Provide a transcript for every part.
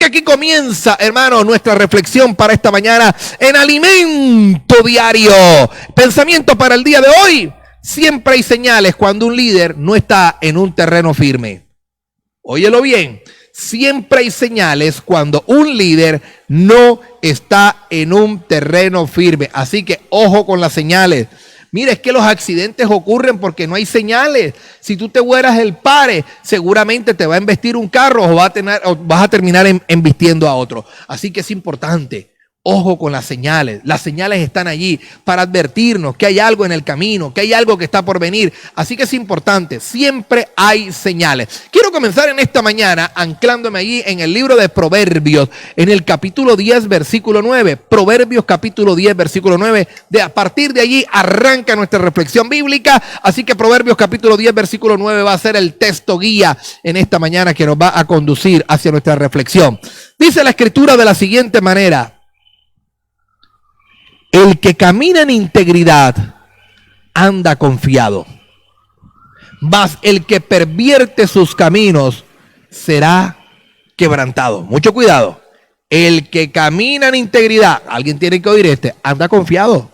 aquí comienza, hermano, nuestra reflexión para esta mañana en Alimento Diario. Pensamiento para el día de hoy. Siempre hay señales cuando un líder no está en un terreno firme. Óyelo bien. Siempre hay señales cuando un líder no está en un terreno firme. Así que ojo con las señales. Mira, es que los accidentes ocurren porque no hay señales. Si tú te vuelas el pare, seguramente te va a embestir un carro o vas a terminar embistiendo a otro. Así que es importante. Ojo con las señales. Las señales están allí para advertirnos que hay algo en el camino, que hay algo que está por venir. Así que es importante. Siempre hay señales. Quiero comenzar en esta mañana anclándome allí en el libro de Proverbios, en el capítulo 10, versículo 9. Proverbios capítulo 10, versículo 9. A partir de allí arranca nuestra reflexión bíblica. Así que Proverbios capítulo 10, versículo 9 va a ser el texto guía en esta mañana que nos va a conducir hacia nuestra reflexión. Dice la escritura de la siguiente manera. El que camina en integridad anda confiado, mas el que pervierte sus caminos será quebrantado. Mucho cuidado. El que camina en integridad, alguien tiene que oír anda confiado.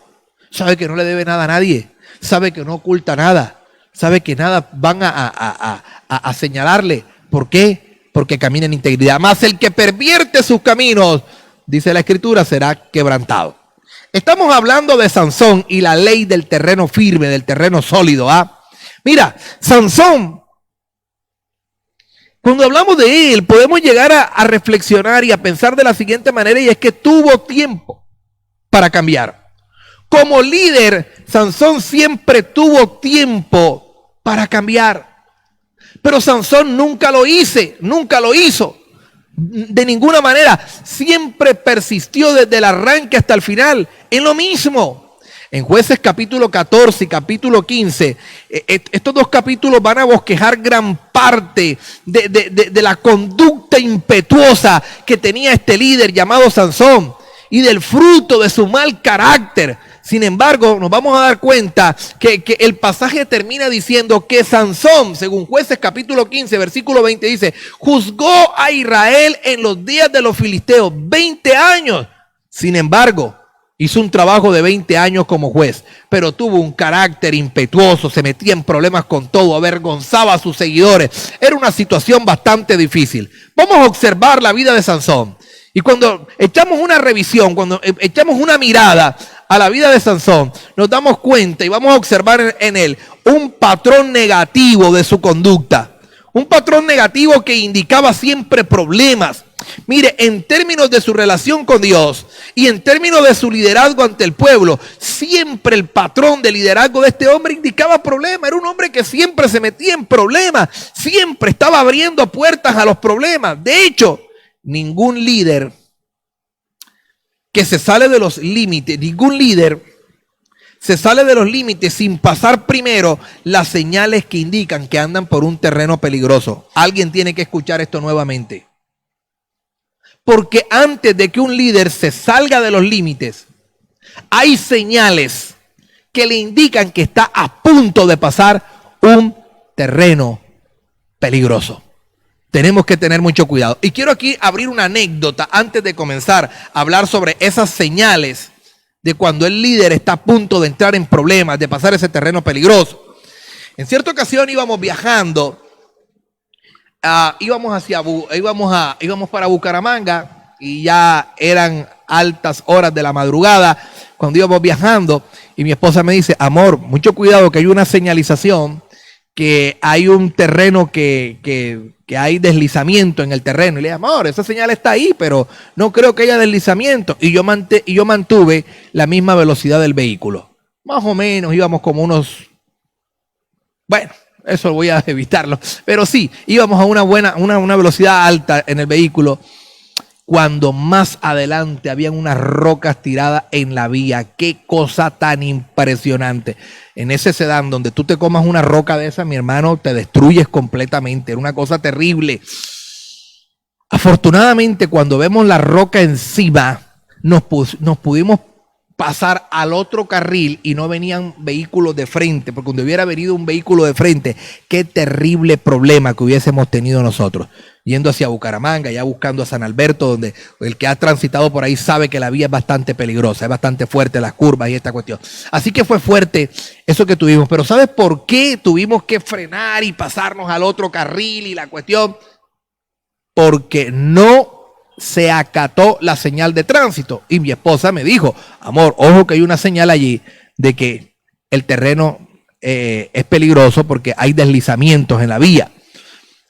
Sabe que no le debe nada a nadie. Sabe que no oculta nada. Sabe que nada van a señalarle. ¿Por qué? Porque camina en integridad. Mas el que pervierte sus caminos, dice la escritura, será quebrantado. Estamos hablando de Sansón y la ley del terreno firme, del terreno sólido. Mira, Sansón, cuando hablamos de él, podemos llegar a reflexionar y a pensar de la siguiente manera, y es que tuvo tiempo para cambiar. Como líder, Sansón siempre tuvo tiempo para cambiar. Pero Sansón nunca lo hizo. De ninguna manera, siempre persistió desde el arranque hasta el final en lo mismo. En Jueces capítulo 14 y capítulo 15, estos dos capítulos van a bosquejar gran parte de la conducta impetuosa que tenía este líder llamado Sansón y del fruto de su mal carácter. Sin embargo, nos vamos a dar cuenta que el pasaje termina diciendo que Sansón, según Jueces capítulo 15, versículo 20, dice, juzgó a Israel en los días de los filisteos 20 años. Sin embargo, hizo un trabajo de 20 años como juez, pero tuvo un carácter impetuoso, se metía en problemas con todo, avergonzaba a sus seguidores. Era una situación bastante difícil. Vamos a observar la vida de Sansón. Y cuando echamos una revisión, cuando echamos una mirada a la vida de Sansón, nos damos cuenta y vamos a observar en él un patrón negativo de su conducta. Un patrón negativo que indicaba siempre problemas. Mire, en términos de su relación con Dios y en términos de su liderazgo ante el pueblo, siempre el patrón de liderazgo de este hombre indicaba problemas. Era un hombre que siempre se metía en problemas, siempre estaba abriendo puertas a los problemas. De hecho, ningún líder que se sale de los límites, ningún líder se sale de los límites sin pasar primero las señales que indican que andan por un terreno peligroso. Alguien tiene que escuchar esto nuevamente. Porque antes de que un líder se salga de los límites, hay señales que le indican que está a punto de pasar un terreno peligroso. Tenemos que tener mucho cuidado. Y quiero aquí abrir una anécdota antes de comenzar a hablar sobre esas señales de cuando el líder está a punto de entrar en problemas, de pasar ese terreno peligroso. En cierta ocasión íbamos viajando, íbamos para Bucaramanga y ya eran altas horas de la madrugada cuando íbamos viajando y mi esposa me dice, amor, mucho cuidado que hay una señalización, que hay un terreno que hay deslizamiento en el terreno. Y le dije, amor, esa señal está ahí, pero no creo que haya deslizamiento. Y yo mantuve la misma velocidad del vehículo. Más o menos íbamos como unos... Bueno, eso voy a evitarlo. Pero sí, íbamos a una velocidad alta en el vehículo. Cuando más adelante habían unas rocas tiradas en la vía. Qué cosa tan impresionante. En ese sedán donde tú te comas una roca de esa, mi hermano, te destruyes completamente. Era una cosa terrible. Afortunadamente, cuando vemos la roca encima, nos pudimos pasar al otro carril y no venían vehículos de frente, porque cuando hubiera venido un vehículo de frente, qué terrible problema que hubiésemos tenido nosotros. yendo hacia Bucaramanga, ya buscando a San Alberto, donde el que ha transitado por ahí sabe que la vía es bastante peligrosa, es bastante fuerte las curvas y esta cuestión. Así que fue fuerte eso que tuvimos. Pero ¿sabes por qué tuvimos que frenar y pasarnos al otro carril y la cuestión? Porque no se acató la señal de tránsito. Y mi esposa me dijo, amor, ojo que hay una señal allí de que el terreno es peligroso porque hay deslizamientos en la vía.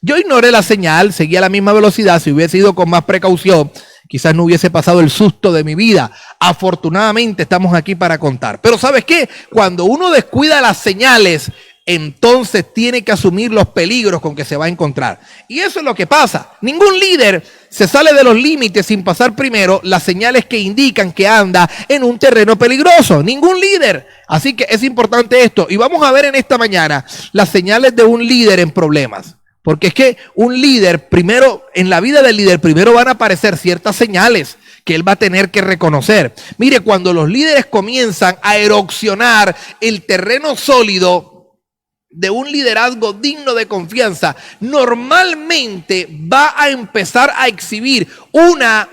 Yo ignoré la señal, seguí a la misma velocidad. Si hubiese ido con más precaución, quizás no hubiese pasado el susto de mi vida. Afortunadamente estamos aquí para contar. Pero ¿sabes qué? Cuando uno descuida las señales, entonces tiene que asumir los peligros con que se va a encontrar. Y eso es lo que pasa. Ningún líder se sale de los límites sin pasar primero las señales que indican que anda en un terreno peligroso. Ningún líder. Así que es importante esto. Y vamos a ver en esta mañana las señales de un líder en problemas. Porque es que un líder, primero, en la vida del líder, primero van a aparecer ciertas señales que él va a tener que reconocer. Mire, cuando los líderes comienzan a erosionar el terreno sólido de un liderazgo digno de confianza, normalmente va a empezar a exhibir una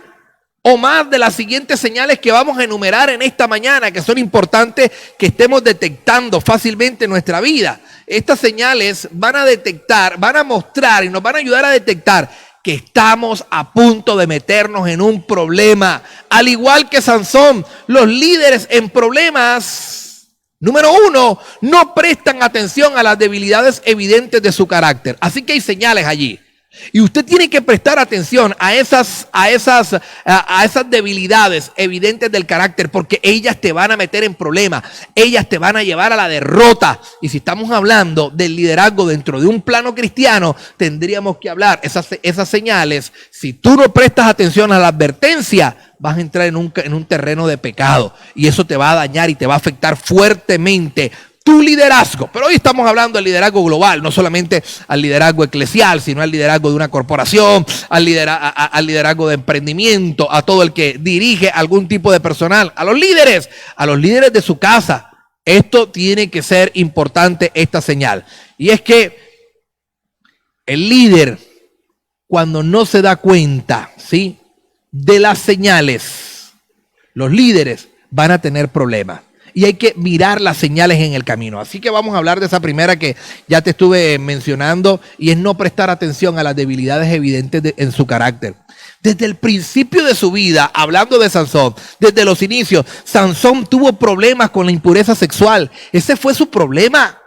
o más de las siguientes señales que vamos a enumerar en esta mañana, que son importantes que estemos detectando fácilmente en nuestra vida. Estas señales van a detectar, van a mostrar y nos van a ayudar a detectar que estamos a punto de meternos en un problema. Al igual que Sansón, los líderes en problemas, número uno, no prestan atención a las debilidades evidentes de su carácter. Así que hay señales allí. Y usted tiene que prestar atención a esas debilidades evidentes del carácter, porque ellas te van a meter en problemas, ellas te van a llevar a la derrota. Y si estamos hablando del liderazgo dentro de un plano cristiano, tendríamos que hablar esas señales. Si tú no prestas atención a la advertencia, vas a entrar en un terreno de pecado, y eso te va a dañar y te va a afectar fuertemente tu liderazgo. Pero hoy estamos hablando del liderazgo global, no solamente al liderazgo eclesial, sino al liderazgo de una corporación, al liderazgo de emprendimiento, a todo el que dirige algún tipo de personal, a los líderes de su casa. Esto tiene que ser importante, esta señal. Y es que el líder, cuando no se da cuenta, ¿sí?, de las señales, los líderes van a tener problemas. Y hay que mirar las señales en el camino. Así que vamos a hablar de esa primera que ya te estuve mencionando, y es no prestar atención a las debilidades evidentes en su carácter. Desde el principio de su vida, hablando de Sansón, desde los inicios, Sansón tuvo problemas con la impureza sexual. Ese fue su problema.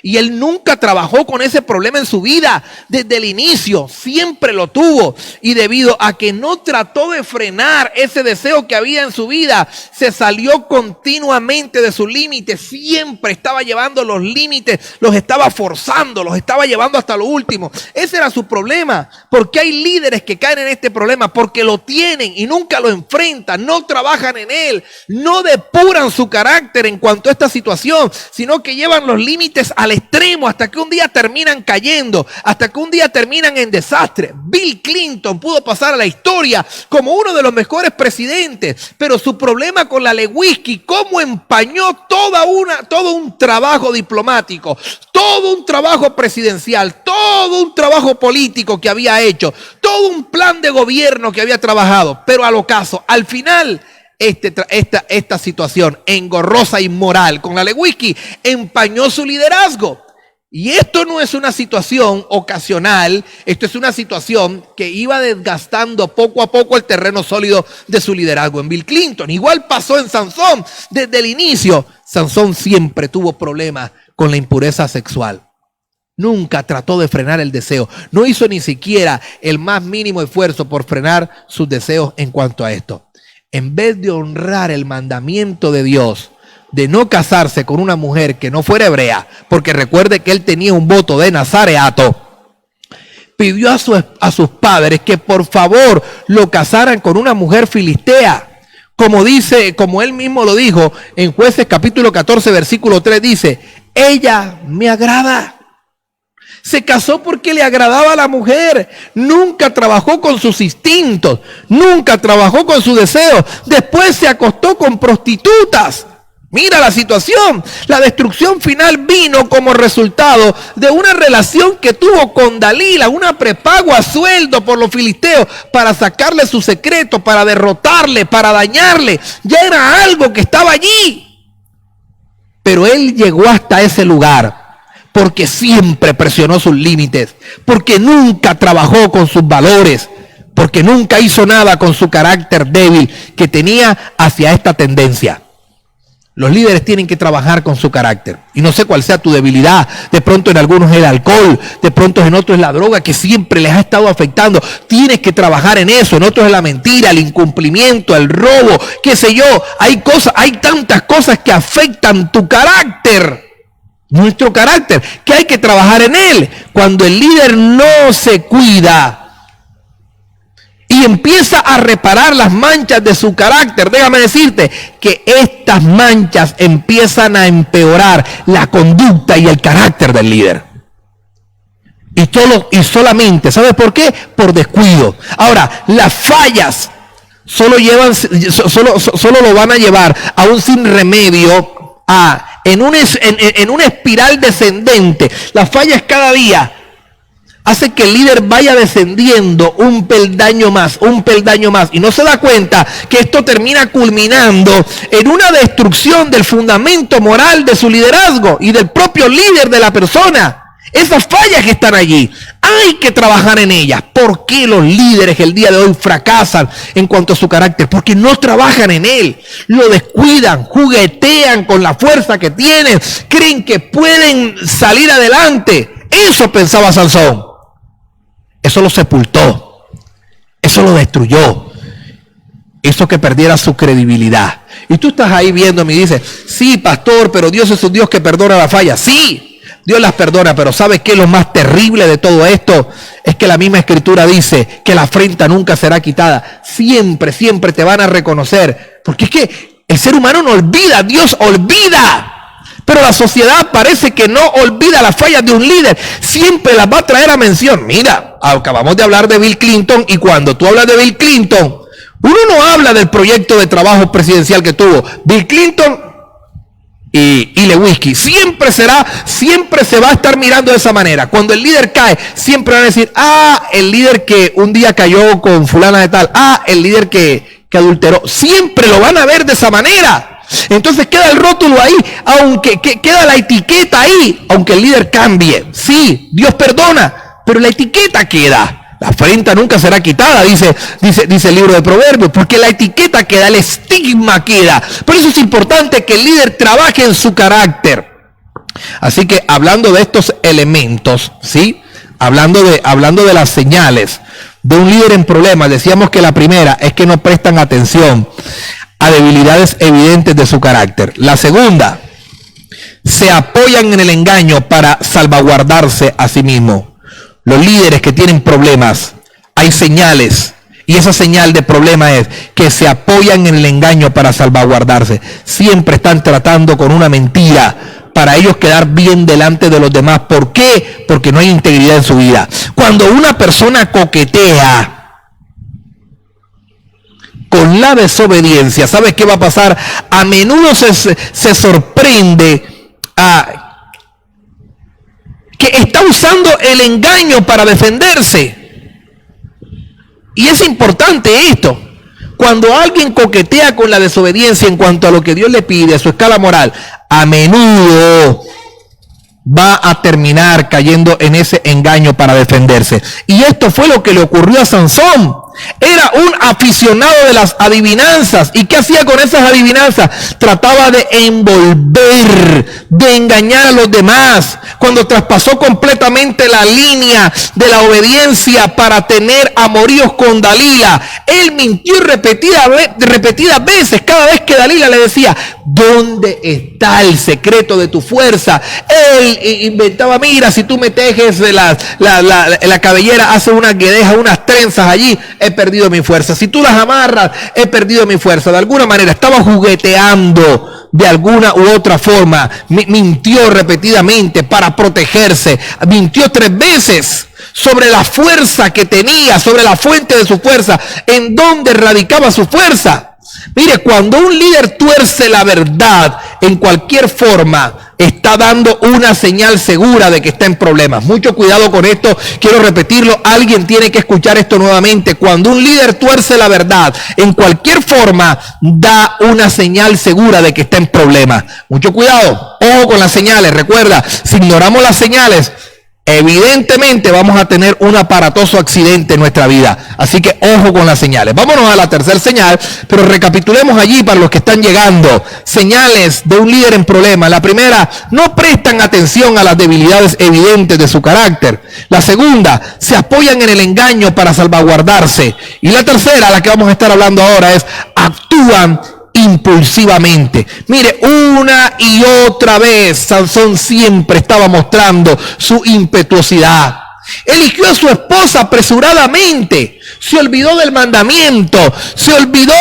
Y él nunca trabajó con ese problema en su vida. Desde el inicio siempre lo tuvo. Y debido a que no trató de frenar ese deseo que había en su vida, se salió continuamente de sus límites. Siempre estaba llevando los límites, los estaba forzando, los estaba llevando hasta lo último. Ese era su problema. ¿Por qué hay líderes que caen en este problema? Porque lo tienen y nunca lo enfrentan, no trabajan en él, no depuran su carácter en cuanto a esta situación, sino que llevan los límites al extremo hasta que un día terminan cayendo, hasta que un día terminan en desastre. Bill Clinton pudo pasar a la historia como uno de los mejores presidentes, pero su problema con la Lewinsky, cómo empañó todo un trabajo diplomático, todo un trabajo presidencial, todo un trabajo político que había hecho, todo un plan de gobierno que había trabajado. Pero al ocaso, al final, esta situación engorrosa e inmoral con la Lewinsky empañó su liderazgo. Y esto no es una situación ocasional, esto es una situación que iba desgastando poco a poco el terreno sólido de su liderazgo en Bill Clinton. Igual pasó en Sansón. Desde el inicio, Sansón siempre tuvo problemas con la impureza sexual. Nunca trató de frenar el deseo. No hizo ni siquiera el más mínimo esfuerzo por frenar sus deseos en cuanto a esto. En vez de honrar el mandamiento de Dios de no casarse con una mujer que no fuera hebrea, porque recuerde que él tenía un voto de nazareato, pidió a sus padres que por favor lo casaran con una mujer filistea. Como él mismo lo dijo en Jueces capítulo 14 versículo 3, dice: ella me agrada. Se casó porque le agradaba a la mujer. Nunca trabajó con sus instintos. Nunca trabajó con sus deseos. Después se acostó con prostitutas. Mira la situación. La destrucción final vino como resultado de una relación que tuvo con Dalila, una prepago a sueldo por los filisteos para sacarle su secreto, para derrotarle, para dañarle. Ya era algo que estaba allí. Pero él llegó hasta ese lugar porque siempre presionó sus límites, porque nunca trabajó con sus valores, porque nunca hizo nada con su carácter débil que tenía hacia esta tendencia. Los líderes tienen que trabajar con su carácter. Y no sé cuál sea tu debilidad. De pronto en algunos es el alcohol, de pronto en otros es la droga que siempre les ha estado afectando. Tienes que trabajar en eso. En otros es la mentira, el incumplimiento, el robo, qué sé yo. Hay tantas cosas que afectan tu carácter. Nuestro carácter, que hay que trabajar en él. Cuando el líder no se cuida y empieza a reparar las manchas de su carácter, déjame decirte que estas manchas empiezan a empeorar la conducta y el carácter del líder. Y solamente, ¿sabes por qué? Por descuido. Ahora, las fallas solo lo van a llevar a un sin remedio, en una espiral descendente. Las fallas cada día hace que el líder vaya descendiendo un peldaño más, y no se da cuenta que esto termina culminando en una destrucción del fundamento moral de su liderazgo y del propio líder de la persona. Esas fallas que están allí, hay que trabajar en ellas. ¿Por qué los líderes el día de hoy fracasan en cuanto a su carácter? Porque no trabajan en él, lo descuidan, juguetean con la fuerza que tienen, creen que pueden salir adelante. Eso pensaba Sansón. Eso lo sepultó, eso lo destruyó, hizo que perdiera su credibilidad. Y tú estás ahí viéndome y dices, sí, pastor, pero Dios es un Dios que perdona las fallas. Sí, Dios las perdona, pero ¿sabes qué? Lo más terrible de todo esto es que la misma Escritura dice que la afrenta nunca será quitada. Siempre, siempre te van a reconocer, porque es que el ser humano no olvida, Dios olvida. Pero la sociedad parece que no olvida las fallas de un líder. Siempre las va a traer a mención. Mira, acabamos de hablar de Bill Clinton, y cuando tú hablas de Bill Clinton, uno no habla del proyecto de trabajo presidencial que tuvo Bill Clinton y Lewinsky. Siempre se va a estar mirando de esa manera. Cuando el líder cae, siempre van a decir, el líder que un día cayó con fulana de tal, el líder que adulteró. Siempre lo van a ver de esa manera. Entonces queda el rótulo ahí, aunque queda la etiqueta ahí, aunque el líder cambie. Sí, Dios perdona, pero la etiqueta queda. La afrenta nunca será quitada, dice el libro de Proverbios, porque la etiqueta queda, el estigma queda. Por eso es importante que el líder trabaje en su carácter. Así que hablando de estos elementos, ¿sí? Hablando de las señales de un líder en problemas, decíamos que la primera es que no prestan atención a debilidades evidentes de su carácter. La segunda, se apoyan en el engaño para salvaguardarse a sí mismo. Los líderes que tienen problemas, hay señales, y esa señal de problema es que se apoyan en el engaño para salvaguardarse. Siempre están tratando con una mentira para ellos quedar bien delante de los demás. ¿Por qué? Porque no hay integridad en su vida. Cuando una persona coquetea con la desobediencia, ¿sabes qué va a pasar? A menudo se sorprende que está usando el engaño para defenderse. Y es importante esto. Cuando alguien coquetea con la desobediencia en cuanto a lo que Dios le pide, a su escala moral, a menudo va a terminar cayendo en ese engaño para defenderse. Y esto fue lo que le ocurrió a Sansón. Era un aficionado de las adivinanzas. ¿Y qué hacía con esas adivinanzas? Trataba de envolver, de engañar a los demás. Cuando traspasó completamente la línea de la obediencia para tener amoríos con Dalila, él mintió repetidas veces. Cada vez que Dalila le decía, ¿dónde está el secreto de tu fuerza? Él inventaba, mira, si tú me tejes la cabellera, hace unas guedejas, unas trenzas allí, he perdido mi fuerza. Si tú las amarras, he perdido mi fuerza. De alguna manera estaba jugueteando de alguna u otra forma. Mintió repetidamente para protegerse. Mintió 3 veces sobre la fuerza que tenía, sobre la fuente de su fuerza, en dónde radicaba su fuerza. Mire, cuando un líder tuerce la verdad en cualquier forma, está dando una señal segura de que está en problemas. Mucho cuidado con esto, quiero repetirlo, alguien tiene que escuchar esto nuevamente. Cuando un líder tuerce la verdad en cualquier forma, da una señal segura de que está en problemas. Mucho cuidado, ojo con las señales. Recuerda, si ignoramos las señales, evidentemente vamos a tener un aparatoso accidente en nuestra vida. Así que ojo con las señales. Vámonos a la tercera señal, pero recapitulemos allí para los que están llegando. Señales de un líder en problemas. La primera, no prestan atención a las debilidades evidentes de su carácter. La segunda, se apoyan en el engaño para salvaguardarse. Y la tercera, la que vamos a estar hablando ahora, es actúan impulsivamente. Mire, una y otra vez Sansón siempre estaba mostrando su impetuosidad. Eligió a su esposa apresuradamente, se olvidó del mandamiento, se olvidó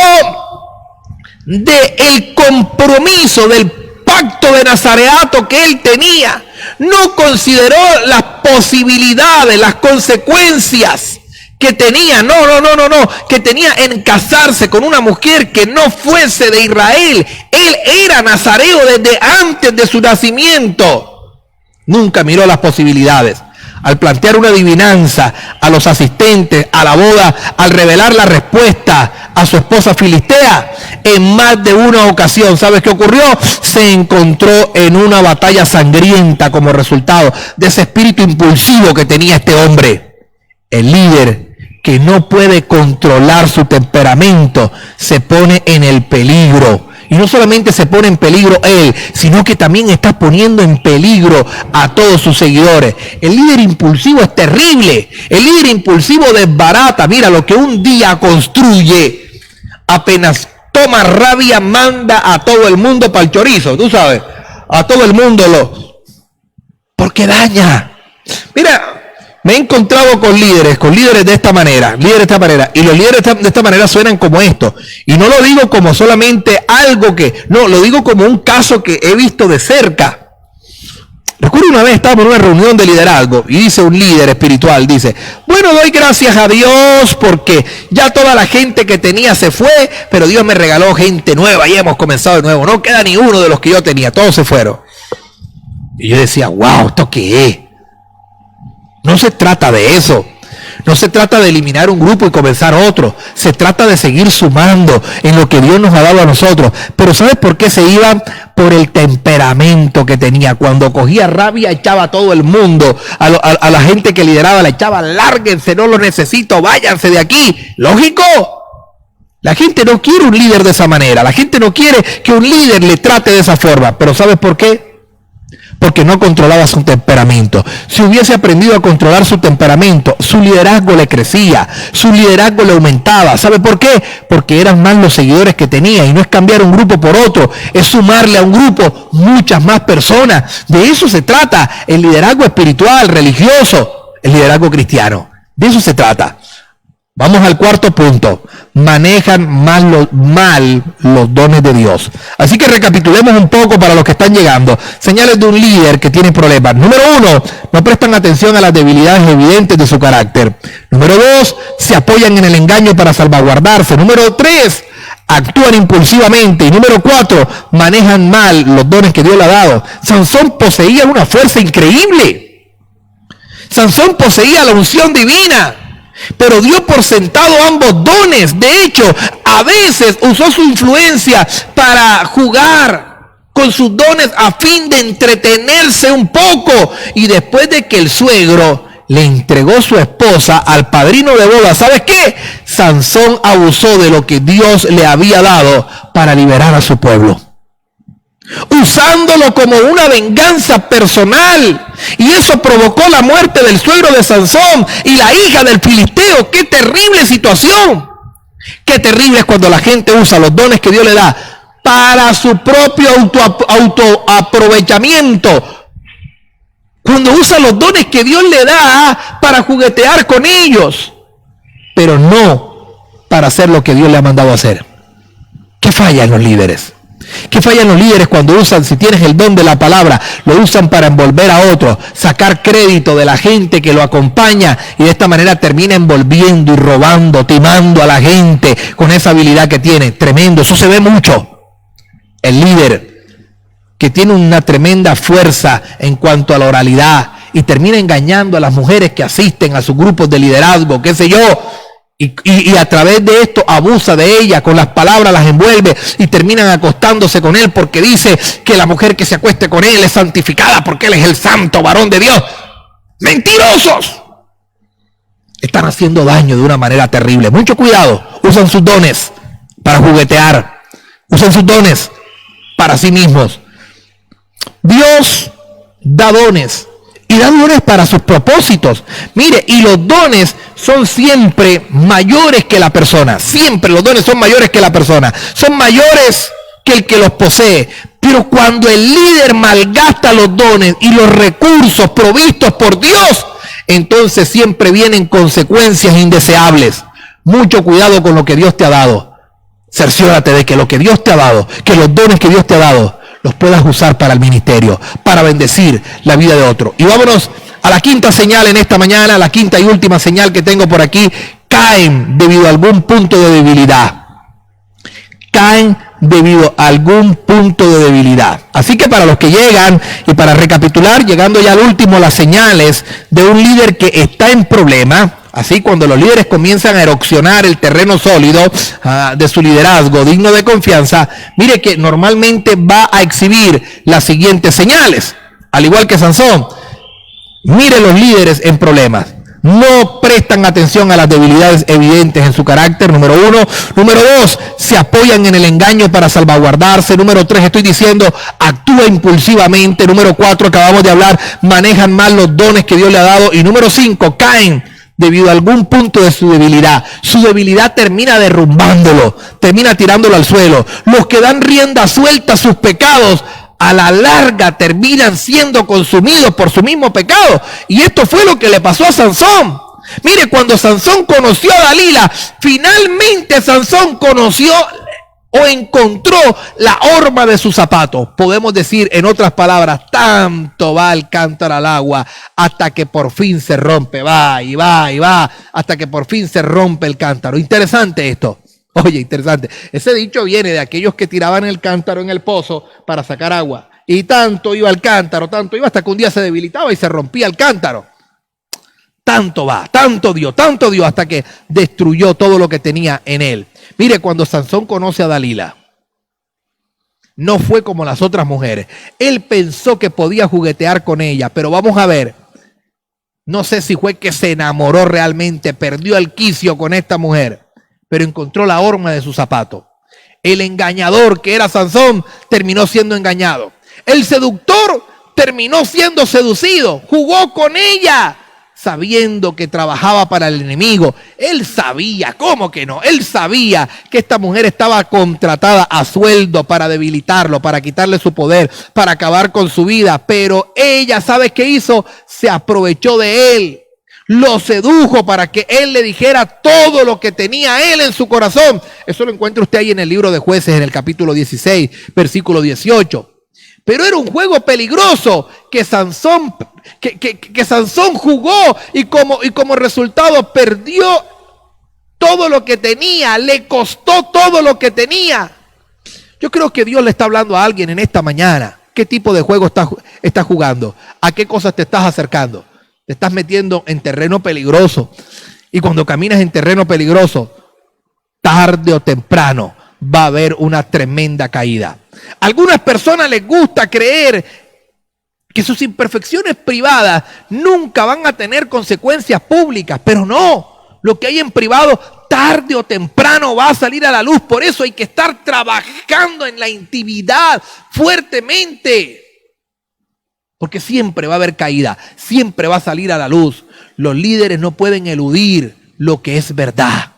del compromiso, del pacto de nazareato que él tenía. No consideró las posibilidades, las consecuencias que tenía, que tenía en casarse con una mujer que no fuese de Israel. Él era nazareo desde antes de su nacimiento. Nunca miró las posibilidades. Al plantear una adivinanza a los asistentes a la boda, al revelar la respuesta a su esposa filistea, en más de una ocasión, ¿sabes qué ocurrió? Se encontró en una batalla sangrienta como resultado de ese espíritu impulsivo que tenía este hombre. El líder que no puede controlar su temperamento se pone en el peligro. Y no solamente se pone en peligro él, sino que también está poniendo en peligro a todos sus seguidores. El líder impulsivo es terrible. El líder impulsivo desbarata. Mira, lo que un día construye, apenas toma rabia, manda a todo el mundo para el chorizo. Tú sabes, a todo el mundo porque daña. Mira, me he encontrado con líderes de esta manera, y los líderes de esta manera suenan como esto. Y no lo digo como solamente algo lo digo como un caso que he visto de cerca. Recuerdo una vez estábamos en una reunión de liderazgo y dice un líder espiritual, dice, bueno, doy gracias a Dios porque ya toda la gente que tenía se fue, pero Dios me regaló gente nueva y hemos comenzado de nuevo. No queda ni uno de los que yo tenía, todos se fueron. Y yo decía, wow, ¿esto qué es? No se trata de eso. No se trata de eliminar un grupo y comenzar otro. Se trata de seguir sumando en lo que Dios nos ha dado a nosotros. Pero ¿sabes por qué se iban? Por el temperamento que tenía. Cuando cogía rabia, echaba a todo el mundo. A la gente que lideraba, le echaba, lárguense, no lo necesito, váyanse de aquí. ¿Lógico? La gente no quiere un líder de esa manera. La gente no quiere que un líder le trate de esa forma. Pero ¿sabes por qué? Porque no controlaba su temperamento. Si hubiese aprendido a controlar su temperamento, su liderazgo le crecía, su liderazgo le aumentaba. ¿Sabe por qué? Porque eran más los seguidores que tenía, y no es cambiar un grupo por otro, es sumarle a un grupo muchas más personas. De eso se trata el liderazgo espiritual, religioso, el liderazgo cristiano. De eso se trata. Vamos al cuarto punto. Manejan mal los dones de Dios. Así que recapitulemos un poco para los que están llegando. Señales de un líder que tiene problemas. Número 1, no prestan atención a las debilidades evidentes de su carácter. Número 2, se apoyan en el engaño para salvaguardarse. Número 3, actúan impulsivamente. Y número 4, manejan mal los dones que Dios le ha dado. Sansón poseía una fuerza increíble. Sansón poseía la unción divina, pero dio por sentado ambos dones. De hecho, a veces usó su influencia para jugar con sus dones a fin de entretenerse un poco. Y después de que el suegro le entregó su esposa al padrino de boda, ¿sabes qué? Sansón abusó de lo que Dios le había dado para liberar a su pueblo, usándolo como una venganza personal. Y eso provocó la muerte del suegro de Sansón y la hija del filisteo. ¡Qué terrible situación! Qué terrible es cuando la gente usa los dones que Dios le da para su propio autoaprovechamiento. Cuando usa los dones que Dios le da para juguetear con ellos, pero no para hacer lo que Dios le ha mandado hacer. ¿Qué falla en los líderes? ¿Qué fallan los líderes cuando usan, si tienes el don de la palabra, lo usan para envolver a otros, sacar crédito de la gente que lo acompaña y de esta manera termina envolviendo y robando, timando a la gente con esa habilidad que tiene? Tremendo, eso se ve mucho. El líder que tiene una tremenda fuerza en cuanto a la oralidad y termina engañando a las mujeres que asisten a sus grupos de liderazgo, qué sé yo, y a través de esto abusa de ella, con las palabras las envuelve y terminan acostándose con él porque dice que la mujer que se acueste con él es santificada porque él es el santo varón de Dios. ¡Mentirosos! Están haciendo daño de una manera terrible. Mucho cuidado. Usan sus dones para juguetear. Usan sus dones para sí mismos. Dios da dones. Y da dones para sus propósitos. Mire, y los dones son siempre mayores que la persona. Siempre los dones son mayores que la persona. Son mayores que el que los posee. Pero cuando el líder malgasta los dones y los recursos provistos por Dios, entonces siempre vienen consecuencias indeseables. Mucho cuidado con lo que Dios te ha dado. Cerciórate de que lo que Dios te ha dado, que los dones que Dios te ha dado, los puedas usar para el ministerio, para bendecir la vida de otro. Y vámonos a la quinta señal en esta mañana, la quinta y última señal que tengo por aquí. Caen debido a algún punto de debilidad. Caen debido a algún punto de debilidad. Así que para los que llegan, y para recapitular, llegando ya al último, las señales de un líder que está en problema. Así, cuando los líderes comienzan a erosionar el terreno sólido de su liderazgo, digno de confianza, mire que normalmente va a exhibir las siguientes señales. Al igual que Sansón, mire los líderes en problemas. No prestan atención a las debilidades evidentes en su carácter, número uno. Número dos, se apoyan en el engaño para salvaguardarse. Número tres, estoy diciendo, actúa impulsivamente. Número cuatro, acabamos de hablar, manejan mal los dones que Dios le ha dado. Y número cinco, caen debido a algún punto de su debilidad. Su debilidad termina derrumbándolo, termina tirándolo al suelo. Los que dan rienda suelta a sus pecados, a la larga terminan siendo consumidos por su mismo pecado. Y esto fue lo que le pasó a Sansón. Mire, cuando Sansón conoció a Dalila, finalmente Sansón conoció o encontró la horma de su zapato. Podemos decir, en otras palabras, tanto va el cántaro al agua hasta que por fin se rompe. Va y va y va hasta que por fin se rompe el cántaro. Interesante esto. Oye, interesante. Ese dicho viene de aquellos que tiraban el cántaro en el pozo para sacar agua. Y tanto iba el cántaro, tanto iba hasta que un día se debilitaba y se rompía el cántaro. Tanto va, tanto dio, hasta que destruyó todo lo que tenía en él. Mire, cuando Sansón conoce a Dalila, no fue como las otras mujeres. Él pensó que podía juguetear con ella, pero vamos a ver. No sé si fue que se enamoró realmente, perdió el quicio con esta mujer, pero encontró la horma de su zapato. El engañador que era Sansón terminó siendo engañado. El seductor terminó siendo seducido. Jugó con ella sabiendo que trabajaba para el enemigo. Él sabía, ¿cómo que no? Él sabía que esta mujer estaba contratada a sueldo para debilitarlo, para quitarle su poder, para acabar con su vida. Pero ella, ¿sabes qué hizo? Se aprovechó de él. Lo sedujo para que él le dijera todo lo que tenía él en su corazón. Eso lo encuentra usted ahí en el libro de Jueces, en el capítulo 16, versículo 18. Pero era un juego peligroso que Sansón jugó y como resultado perdió todo lo que tenía, le costó todo lo que tenía. Yo creo que Dios le está hablando a alguien en esta mañana. ¿Qué tipo de juego estás jugando? ¿A qué cosas te estás acercando? Te estás metiendo en terreno peligroso. Y cuando caminas en terreno peligroso, tarde o temprano va a haber una tremenda caída. A algunas personas les gusta creer que sus imperfecciones privadas nunca van a tener consecuencias públicas, pero no. Lo que hay en privado tarde o temprano va a salir a la luz. Por eso hay que estar trabajando en la intimidad fuertemente. Porque siempre va a haber caída, siempre va a salir a la luz. Los líderes no pueden eludir lo que es verdad.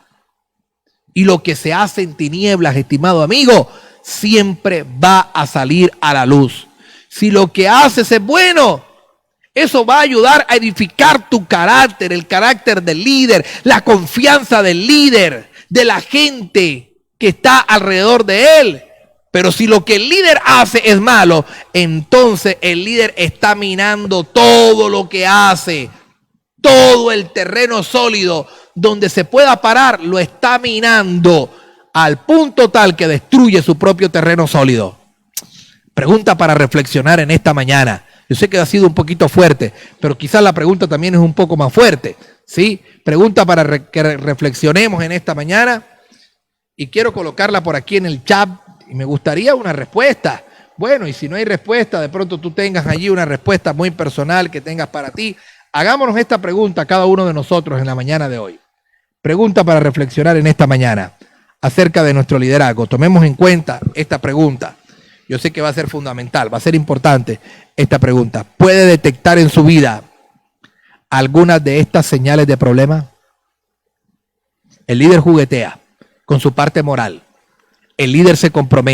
Y lo que se hace en tinieblas, estimado amigo, siempre va a salir a la luz. Si lo que haces es bueno, eso va a ayudar a edificar tu carácter, el carácter del líder, la confianza del líder, de la gente que está alrededor de él. Pero si lo que el líder hace es malo, entonces el líder está minando todo lo que hace. Todo el terreno sólido donde se pueda parar, lo está minando al punto tal que destruye su propio terreno sólido. Pregunta para reflexionar en esta mañana. Yo sé que ha sido un poquito fuerte, pero quizás la pregunta también es un poco más fuerte, ¿sí? Pregunta para que reflexionemos en esta mañana. Y quiero colocarla por aquí en el chat. Y me gustaría una respuesta. Bueno, y si no hay respuesta, de pronto tú tengas allí una respuesta muy personal que tengas para ti. Hagámonos esta pregunta cada uno de nosotros en la mañana de hoy. Pregunta para reflexionar en esta mañana acerca de nuestro liderazgo. Tomemos en cuenta esta pregunta. Yo sé que va a ser fundamental, va a ser importante esta pregunta. ¿Puede detectar en su vida algunas de estas señales de problema? El líder juguetea con su parte moral. El líder se compromete.